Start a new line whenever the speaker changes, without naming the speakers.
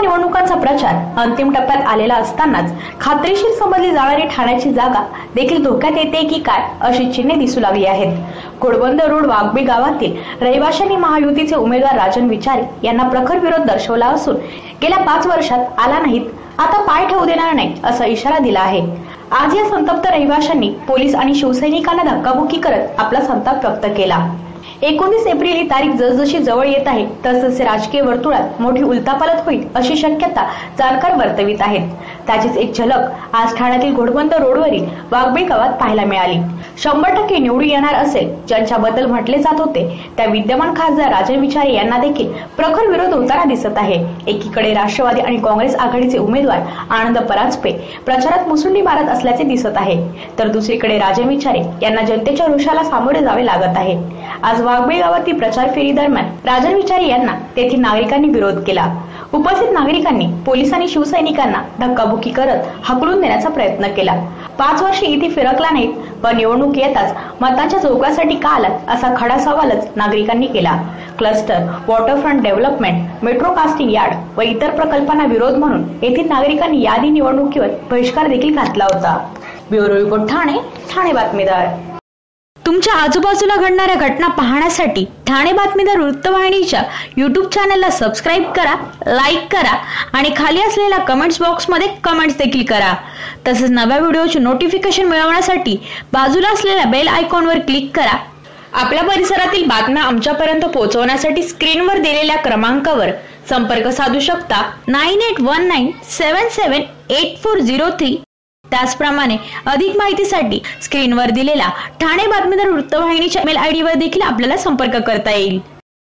निवडणुकांचा प्रचार अंतिम टप्प्यात आलेला असतानाच खात्रीशीर समजली जाणारी ठाण्याची जागा देखील धोक्यात येते की काय अशी चिन्हे दिसू लागली आहेत। घोडबंद रोड वाघबी गावातील रहिवाशांनी महायुतीचे उमेदवार राजन विचारे यांना प्रखर विरोध दर्शवला असून गेल्या 5 वर्षात आला नाहीत आता पाय ठेवू देणार नाही असा इशारा दिला आहे। आज या संतप्त रहिवाशांनी पोलीस आणि शिवसैनिकांना धक्काबुक्की करत आपला संताप व्यक्त केला। 19 एप्रिल ही तारीख जसजशी जवळ येत आहे तसतसे राजकीय वर्तुळात मोठी उलथापालथ होईल अशी शक्यता जाणकार वर्तवित आहेत। त्याचीच एक झलक आज ठाण्यातील घोडबंद रोडवरील वाघबी गावात पाहायला मिळाली। 100% निवडून येणार असेल ज्यांच्याबद्दल म्हटले जात होते त्या विद्यमान खासदार राजन विचारे यांना देखील प्रखर विरोध होताना दिसत आहे। एकीकडे राष्ट्रवादी आणि काँग्रेस आघाडीचे उमेदवार आनंद परांजपे प्रचारात मुसंडी मारत असल्याचे दिसत आहे, तर दुसरीकडे राजन विचारे यांना जनतेच्या रोषाला सामोरे जावे लागत आहे। आज वाघबी गावातील प्रचार फेरी दरम्यान राजन विचारे यांना तेथील नागरिकांनी विरोध केला। उपस्थित नागरिकांनी पोलीस आणि शिवसैनिकांना धक्काबुक्की करत हाकलून देण्याचा प्रयत्न केला। 5 वर्षे इथे फिरकला नाहीत पण निवडणूक येताच मतांच्या चौकासाठी का आलात असा खडा सवालच नागरिकांनी केला। Cluster, waterfront development, metro casting yard व इतर प्रकल्पांना विरोध म्हणून येथील नागरिकांनी यादी निवडणुकीवर बहिष्कार देखील घातला होता। ब्युरो रिपोर्ट ठाणे बातमीदार।
तुमच्या आजूबाजूला घडणाऱ्या घटना पाहण्यासाठी ठाणे बातमीदार वृत्तवाहिनीच्या YouTube चॅनलला सबस्क्राईब करा, लाईक करा आणि खाली असलेल्या कमेंट्स बॉक्समध्ये कमेंट्स देखील करा। तसेच नव्या व्हिडिओचे नोटिफिकेशन मिळवण्यासाठी बाजूला असलेल्या बेल आयकॉनवर क्लिक करा। आपल्या परिसरातील बातम्या आमच्यापर्यंत पोहोचवण्यासाठी स्क्रीनवर दिलेल्या क्रमांकावर संपर्क साधू शकता 9819778403। त्याचप्रमाणे अधिक माहितीसाठी स्क्रीनवर दिलेला ठाणे बातमीदार वृत्तवाहिनीच्या ईमेल आयडी वर देखील आपल्याला संपर्क करता येईल।